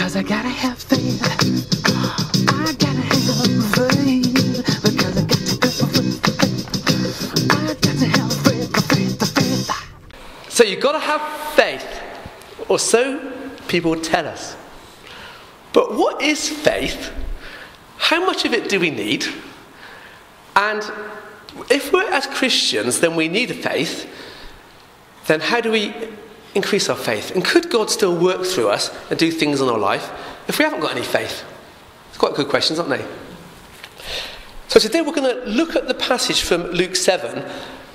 Because I gotta have faith. I gotta have faith. Because I got to faith. I got to have faith. So you've got to have faith, or so people tell us. But what is faith? How much of it do we need? And if we're as Christians, then we need a faith. Then how do we increase our faith? And could God still work through us and do things in our life if we haven't got any faith? It's quite good questions, aren't they? So today we're going to look at the passage from Luke 7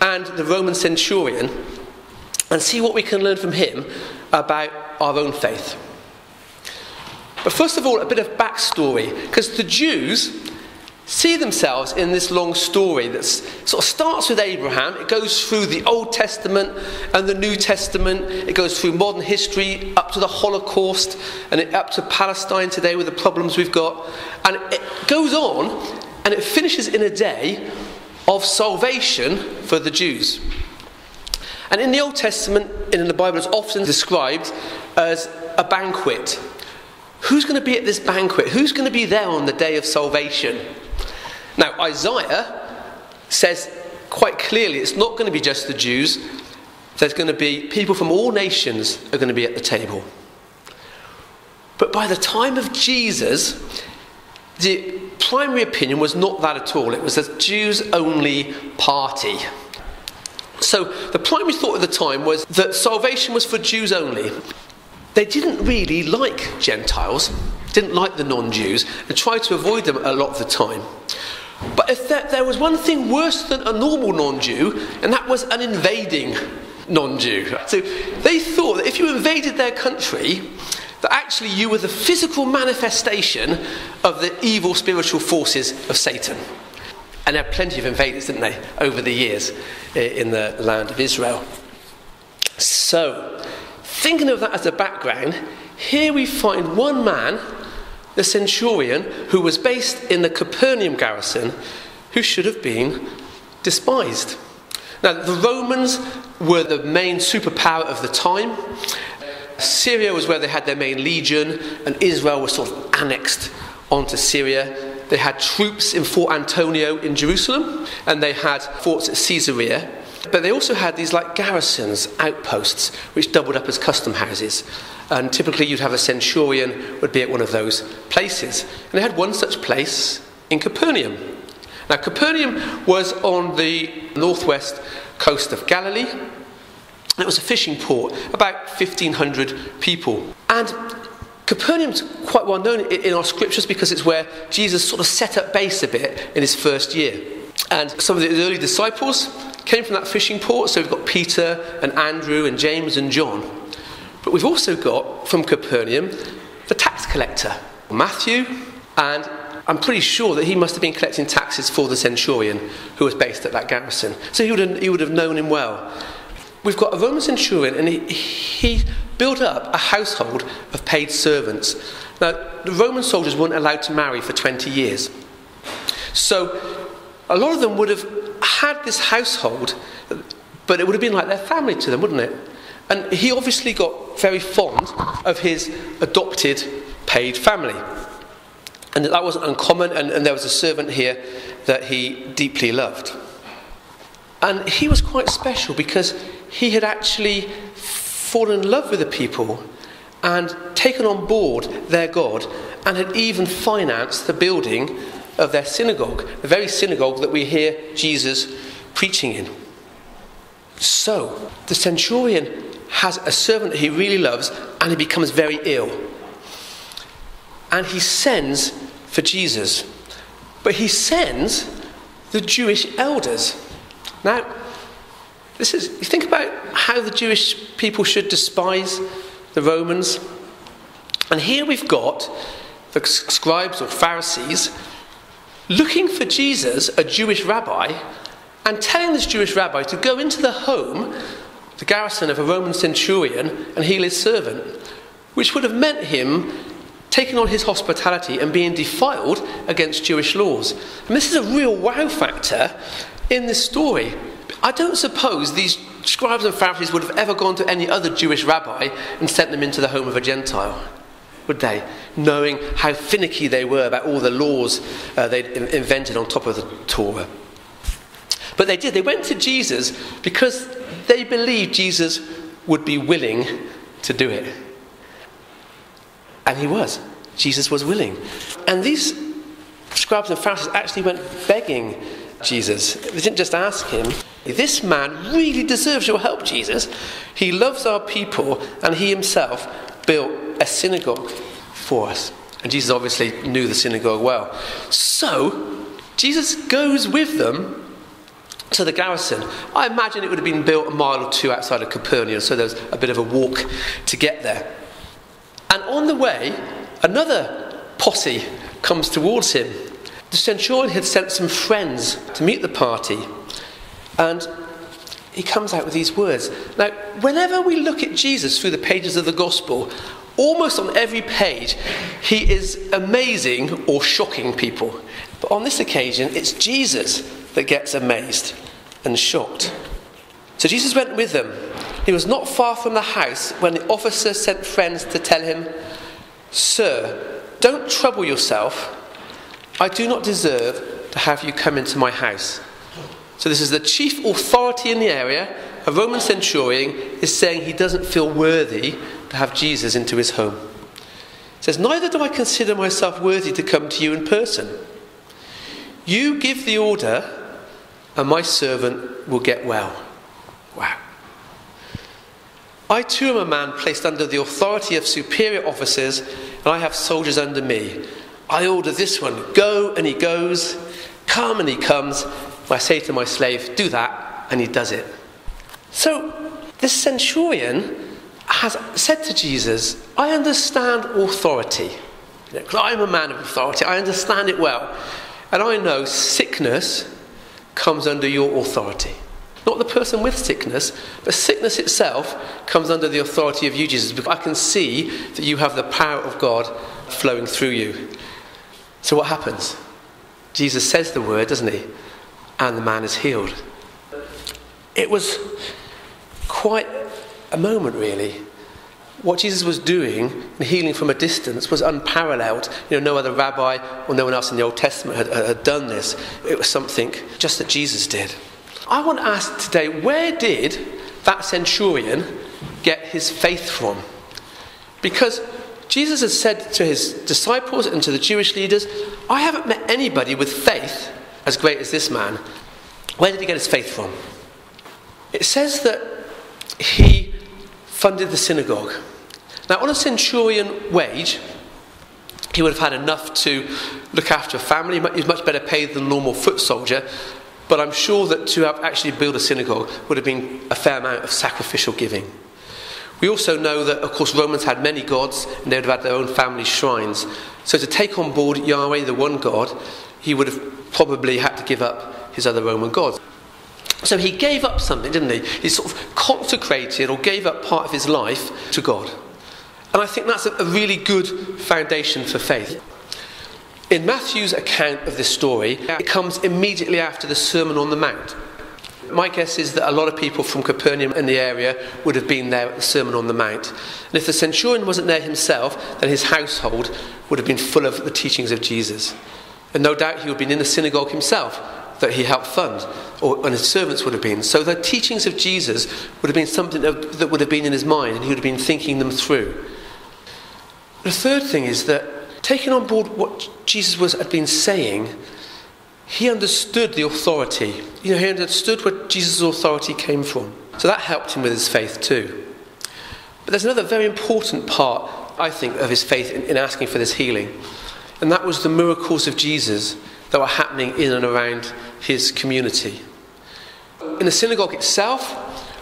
and the Roman centurion and see what we can learn from him about our own faith. But first of all, a bit of backstory, because the Jews see themselves in this long story that sort of starts with Abraham. It goes through the Old Testament and the New Testament. It goes through modern history up to the Holocaust and up to Palestine today with the problems we've got. And it goes on and it finishes in a day of salvation for the Jews. And in the Old Testament, in the Bible, it's often described as a banquet. Who's going to be at this banquet? Who's going to be there on the day of salvation? Now, Isaiah says quite clearly it's not going to be just the Jews. There's going to be people from all nations are going to be at the table. But by the time of Jesus, the primary opinion was not that at all. It was a Jews-only party. So the primary thought at the time was that salvation was for Jews only. They didn't really like Gentiles, didn't like the non-Jews, and tried to avoid them a lot of the time. But if there was one thing worse than a normal non-Jew, and that was an invading non-Jew. So they thought that if you invaded their country, that actually you were the physical manifestation of the evil spiritual forces of Satan. And there are plenty of invaders, didn't they, over the years in the land of Israel. So, thinking of that as a background, here we find one man, the centurion, who was based in the Capernaum Garrison, who should have been despised. Now, the Romans were the main superpower of the time. Syria was where they had their main legion, and Israel was sort of annexed onto Syria. They had troops in Fort Antonio in Jerusalem, and they had forts at Caesarea. But they also had these like garrisons, outposts, which doubled up as custom houses. And typically you'd have a centurion would be at one of those places. And they had one such place in Capernaum. Now Capernaum was on the northwest coast of Galilee. And it was a fishing port, about 1,500 people. And Capernaum's quite well known in our scriptures because it's where Jesus sort of set up base a bit in his first year. And some of the early disciples came from that fishing port, so we've got Peter and Andrew and James and John. But we've also got, from Capernaum, the tax collector, Matthew, and I'm pretty sure that he must have been collecting taxes for the centurion who was based at that garrison. So he would have known him well. We've got a Roman centurion, and he built up a household of paid servants. Now, the Roman soldiers weren't allowed to marry for 20 years. So a lot of them would have had this household, but it would have been like their family to them, wouldn't it? And he obviously got very fond of his adopted paid family. And that wasn't uncommon, and there was a servant here that he deeply loved. And he was quite special because he had actually fallen in love with the people and taken on board their God and had even financed the building of their synagogue, the very synagogue that we hear Jesus preaching in. So, the centurion has a servant that he really loves, and he becomes very ill. And he sends for Jesus. But he sends the Jewish elders. Now, you think about how the Jewish people should despise the Romans. And here we've got the scribes or Pharisees looking for Jesus, a Jewish rabbi, and telling this Jewish rabbi to go into the home, the garrison of a Roman centurion, and heal his servant, which would have meant him taking on his hospitality and being defiled against Jewish laws. And this is a real wow factor in this story. I don't suppose these scribes and Pharisees would have ever gone to any other Jewish rabbi and sent them into the home of a Gentile. would they? Knowing how finicky they were about all the laws they'd invented on top of the Torah. But they did. They went to Jesus because they believed Jesus would be willing to do it. And he was. Jesus was willing. And these scribes and Pharisees actually went begging Jesus. They didn't just ask him. This man really deserves your help, Jesus. He loves our people, and he himself built a synagogue for us. And Jesus obviously knew the synagogue well. So, Jesus goes with them to the garrison. I imagine it would have been built a mile or two outside of Capernaum, so there's a bit of a walk to get there. And on the way, another posse comes towards him. The centurion had sent some friends to meet the party, and he comes out with these words. Now, whenever we look at Jesus through the pages of the gospel, almost on every page, he is amazing or shocking people. But on this occasion, it's Jesus that gets amazed and shocked. So Jesus went with them. He was not far from the house when the officer sent friends to tell him, "Sir, don't trouble yourself. I do not deserve to have you come into my house." So this is the chief authority in the area. A Roman centurion is saying he doesn't feel worthy to have Jesus into his home. He says, "Neither do I consider myself worthy to come to you in person. You give the order, and my servant will get well." Wow. "I too am a man placed under the authority of superior officers, and I have soldiers under me. I order this one, go, and he goes. Come, and he comes. I say to my slave, do that, and he does it." So this centurion has said to Jesus, "I understand authority. Because I'm a man of authority. I understand it well. And I know sickness comes under your authority." Not the person with sickness, but sickness itself comes under the authority of you, Jesus, because I can see that you have the power of God flowing through you. So what happens? Jesus says the word, doesn't he? And the man is healed. It was quite a moment, really. What Jesus was doing, healing from a distance, was unparalleled. No other rabbi or no one else in the Old Testament had done this. It was something just that Jesus did. I want to ask today, where did that centurion get his faith from? Because Jesus has said to his disciples and to the Jewish leaders, "I haven't met anybody with faith as great as this man." Where did he get his faith from? It says that he funded the synagogue. Now, on a centurion wage, he would have had enough to look after a family. He was much better paid than a normal foot soldier. But I'm sure that to have actually built a synagogue would have been a fair amount of sacrificial giving. We also know that, of course, Romans had many gods, and they would have had their own family shrines. So to take on board Yahweh, the one God, he would have probably had to give up his other Roman gods. So he gave up something, didn't he? He sort of consecrated or gave up part of his life to God. And I think that's a really good foundation for faith. In Matthew's account of this story, it comes immediately after the Sermon on the Mount. My guess is that a lot of people from Capernaum in the area would have been there at the Sermon on the Mount. And if the centurion wasn't there himself, then his household would have been full of the teachings of Jesus. And no doubt he would have been in the synagogue himself that he helped fund, and his servants would have been. So the teachings of Jesus would have been something that would have been in his mind, and he would have been thinking them through. The third thing is that, taking on board what Jesus had been saying, he understood the authority. He understood where Jesus' authority came from. So that helped him with his faith too. But there's another very important part, I think, of his faith in asking for this healing. And that was the miracles of Jesus that were happening in and around his community. In the synagogue itself,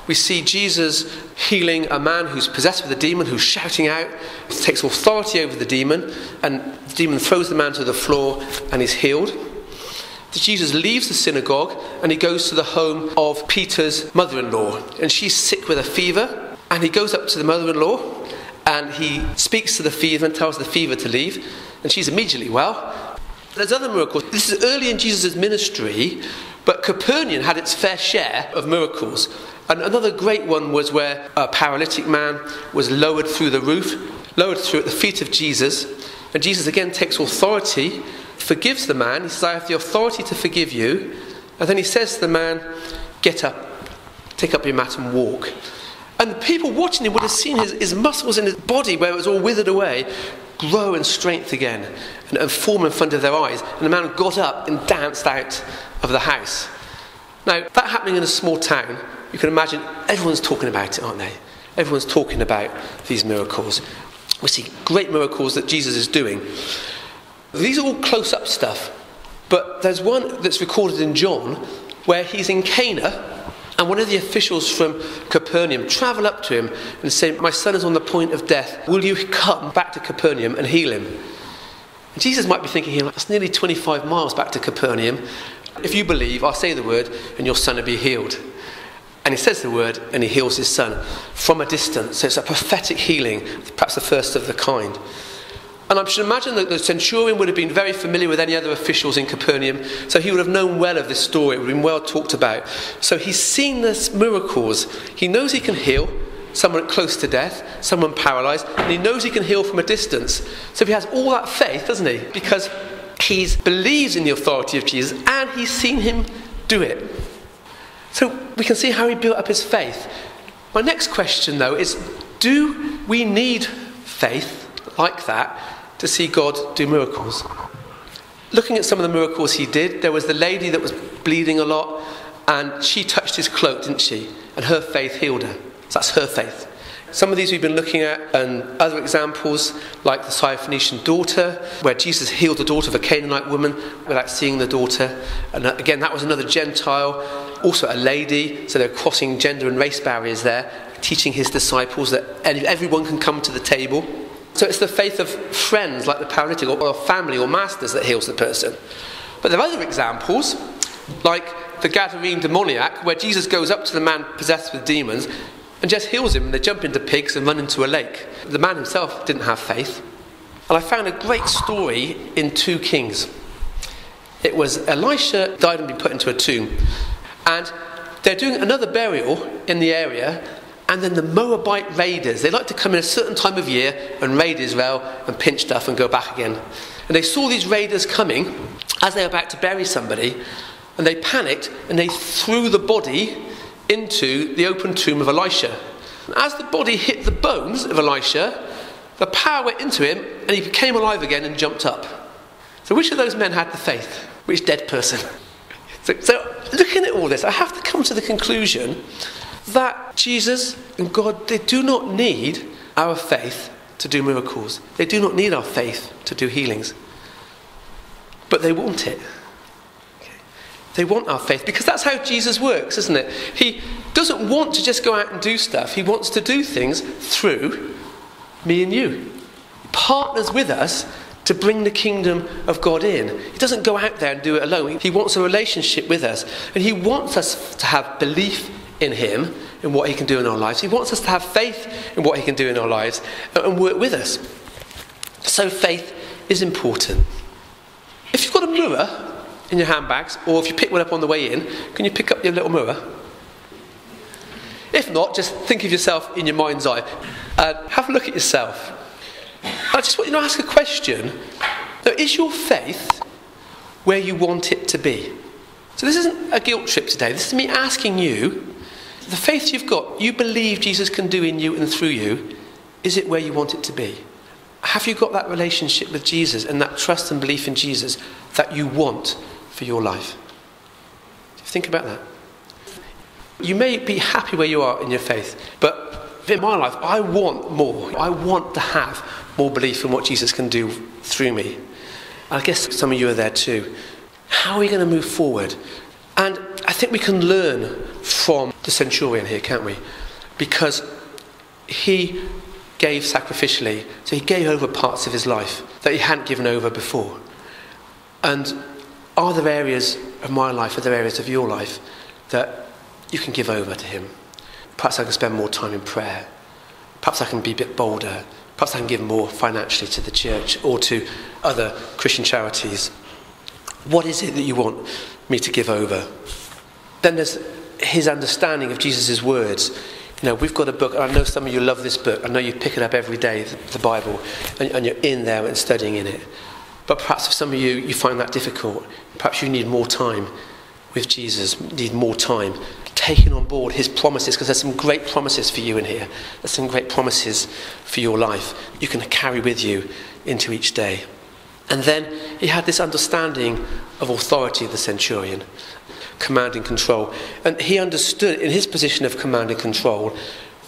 we see Jesus healing a man who's possessed with a demon, who's shouting out. He takes authority over the demon, and the demon throws the man to the floor, and he's healed. Jesus leaves the synagogue, and he goes to the home of Peter's mother-in-law, and she's sick with a fever, and he goes up to the mother-in-law, and he speaks to the fever and tells the fever to leave, and she's immediately well. There's other miracles. This is early in Jesus' ministry, but Capernaum had its fair share of miracles. And another great one was where a paralytic man was lowered through the roof, lowered through at the feet of Jesus. And Jesus again takes authority, forgives the man. He says, I have the authority to forgive you. And then he says to the man, get up, take up your mat and walk. And the people watching him would have seen his muscles in his body, where it was all withered away, grow in strength again and form in front of their eyes. And the man got up and danced out of the house. Now, that happening in a small town, you can imagine everyone's talking about it, aren't they? Everyone's talking about these miracles. We see great miracles that Jesus is doing. These are all close-up stuff. But there's one that's recorded in John where he's in Cana, and one of the officials from Capernaum travel up to him and say, my son is on the point of death. Will you come back to Capernaum and heal him? And Jesus might be thinking here, that's nearly 25 miles back to Capernaum. If you believe, I'll say the word and your son will be healed. And he says the word and he heals his son from a distance. So it's a prophetic healing, perhaps the first of the kind. And I should imagine that the centurion would have been very familiar with any other officials in Capernaum, so he would have known well of this story. It would have been well talked about. So he's seen these miracles. He knows he can heal someone close to death, someone paralysed, and he knows he can heal from a distance. So he has all that faith, doesn't he? Because he believes in the authority of Jesus and he's seen him do it. So we can see how he built up his faith. My next question, though, is do we need faith like that to see God do miracles? Looking at some of the miracles he did, there was the lady that was bleeding a lot, and she touched his cloak, didn't she? And her faith healed her. So that's her faith. Some of these we've been looking at, and other examples, like the Syrophoenician daughter, where Jesus healed the daughter of a Canaanite woman without seeing the daughter. And again, that was another Gentile, also a lady, so they're crossing gender and race barriers there, teaching his disciples that everyone can come to the table. So it's the faith of friends like the paralytic, or family or masters that heals the person. But there are other examples, like the Gadarene demoniac, where Jesus goes up to the man possessed with demons and just heals him, and they jump into pigs and run into a lake. The man himself didn't have faith. And I found a great story in 2 Kings. It was Elisha died and been put into a tomb. And they're doing another burial in the area. And then the Moabite raiders, they like to come in a certain time of year and raid Israel and pinch stuff and go back again. And they saw these raiders coming as they were about to bury somebody, and they panicked and they threw the body into the open tomb of Elisha. And as the body hit the bones of Elisha, the power went into him and he became alive again and jumped up. So which of those men had the faith? Which dead person? So looking at all this, I have to come to the conclusion that Jesus and God, they do not need our faith to do miracles. They do not need our faith to do healings. But they want it. Okay. They want our faith, because that's how Jesus works, isn't it? He doesn't want to just go out and do stuff. He wants to do things through me and you. He partners with us to bring the kingdom of God in. He doesn't go out there and do it alone. He wants a relationship with us. And he wants us to have belief in him, in what he can do in our lives. He wants us to have faith in what he can do in our lives and work with us. So faith is important. If you've got a mirror in your handbags, or if you pick one up on the way in, can you pick up your little mirror? If not, just think of yourself in your mind's eye and have a look at yourself. I just want you to ask a question. Now, is your faith where you want it to be? So this isn't a guilt trip today. This is me asking you, the faith you've got, you believe Jesus can do in you and through you, is it where you want it to be? Have you got that relationship with Jesus and that trust and belief in Jesus that you want for your life? Think about that. You may be happy where you are in your faith, but in my life, I want more. I want to have more belief in what Jesus can do through me. I guess some of you are there too. How are we going to move forward? And I think we can learn from the centurion here, can't we? Because he gave sacrificially. So he gave over parts of his life that he hadn't given over before. And are there areas of my life, are there areas of your life that you can give over to him? Perhaps I can spend more time in prayer. Perhaps I can be a bit bolder. Perhaps I can give more financially to the church or to other Christian charities. What is it that you want me to give over? Then there's his understanding of Jesus' words. We've got a book, and I know some of you love this book. I know you pick it up every day, the Bible, and you're in there and studying in it. But perhaps for some of you find that difficult. Perhaps you need more time with Jesus, need more time taking on board his promises, because there's some great promises for you in here. There's some great promises for your life you can carry with you into each day. And then he had this understanding of authority of the centurion, command and control. And he understood in his position of command and control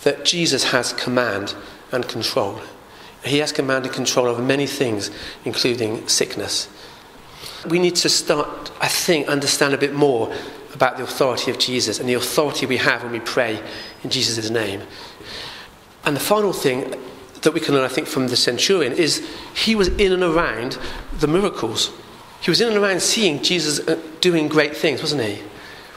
that Jesus has command and control. He has command and control over many things, including sickness. We need to start, I think, understand a bit more about the authority of Jesus and the authority we have when we pray in Jesus' name. And the final thing that we can learn, I think, from the centurion is he was in and around the miracles. He was in and around seeing Jesus doing great things, wasn't he?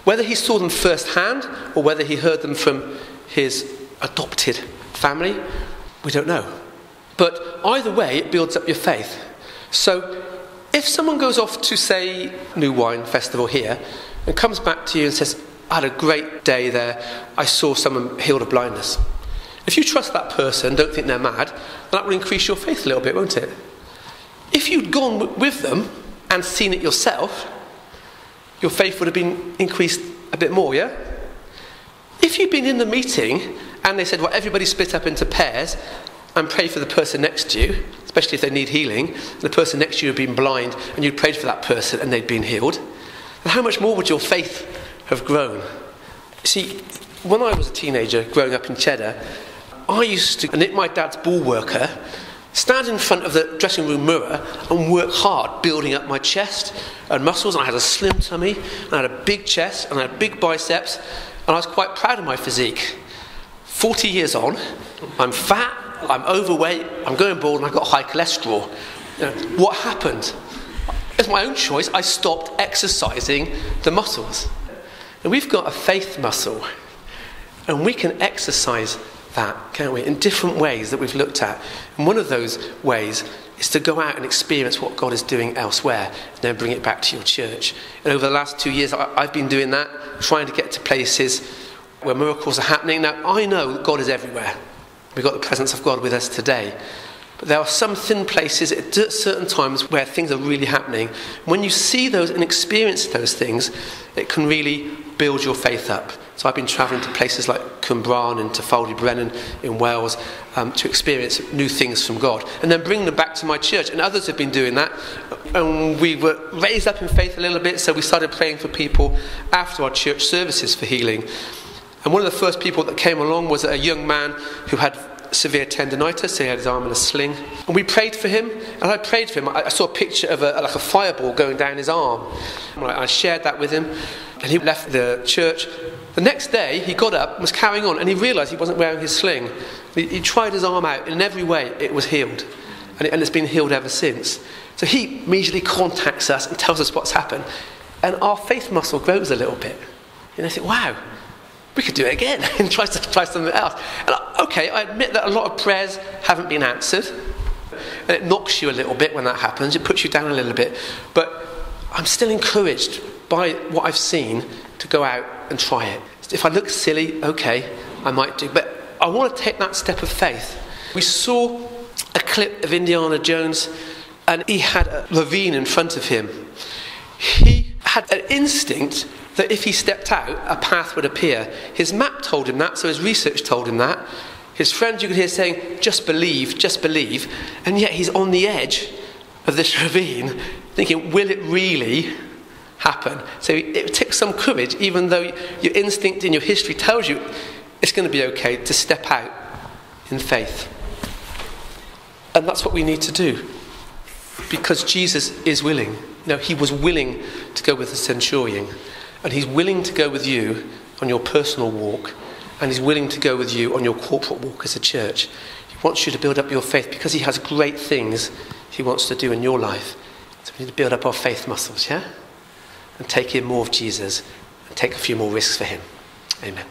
Whether he saw them firsthand or whether he heard them from his adopted family, we don't know. But either way, it builds up your faith. So if someone goes off to, say, New Wine Festival here and comes back to you and says, I had a great day there, I saw someone healed of blindness. If you trust that person, don't think they're mad, that will increase your faith a little bit, won't it? If you'd gone with them and seen it yourself, your faith would have been increased a bit more, yeah? If you'd been in the meeting and they said, well, everybody split up into pairs and pray for the person next to you, especially if they need healing, and the person next to you had been blind and you'd prayed for that person and they'd been healed, then how much more would your faith have grown? See, when I was a teenager growing up in Cheddar, I used to knit my dad's ball worker, stand in front of the dressing room mirror and work hard building up my chest and muscles. And I had a slim tummy, and I had a big chest, and I had big biceps, and I was quite proud of my physique. 40 years on, I'm fat, I'm overweight, I'm going bald, and I've got high cholesterol. What happened? It's my own choice. I stopped exercising the muscles. And we've got a faith muscle, and we can exercise that, can't we, in different ways that we've looked at. And one of those ways is to go out and experience what God is doing elsewhere and then bring it back to your church. And over the last 2 years, I've been doing that, trying to get to places where miracles are happening. Now, I know that God is everywhere. We've got the presence of God with us today. But there are some thin places at certain times where things are really happening. When you see those and experience those things, it can really build your faith up. So I've been travelling to places like Cwmbran and Tafaldi Brennan in Wales to experience new things from God and then bring them back to my church. And others have been doing that. And we were raised up in faith a little bit, so we started praying for people after our church services for healing. And one of the first people that came along was a young man who had severe tendinitis. He had his arm in a sling. And we prayed for him, and I prayed for him. I saw a picture of a fireball going down his arm. I shared that with him, and he left the church. The next day, he got up and was carrying on, and he realised he wasn't wearing his sling. He tried his arm out, and in every way it was healed. And it's been healed ever since. So he immediately contacts us and tells us what's happened. And our faith muscle grows a little bit. And I think, wow, we could do it again and try something else. And I admit that a lot of prayers haven't been answered. And it knocks you a little bit when that happens. It puts you down a little bit. But I'm still encouraged by what I've seen to go out and try it. If I look silly, okay, I might do. But I want to take that step of faith. We saw a clip of Indiana Jones, and he had a ravine in front of him. He had an instinct that if he stepped out, a path would appear. His map told him that, so his research told him that. His friends, you could hear saying, just believe, and yet he's on the edge of this ravine, thinking, will it really happen? So it takes some courage, even though your instinct in your history tells you it's going to be okay, to step out in faith. And that's what we need to do, because Jesus is willing. He was willing to go with the centurion, and he's willing to go with you on your personal walk, and he's willing to go with you on your corporate walk as a church. He wants you to build up your faith because he has great things he wants to do in your life. So we need to build up our faith muscles, yeah? And take in more of Jesus and take a few more risks for him. Amen.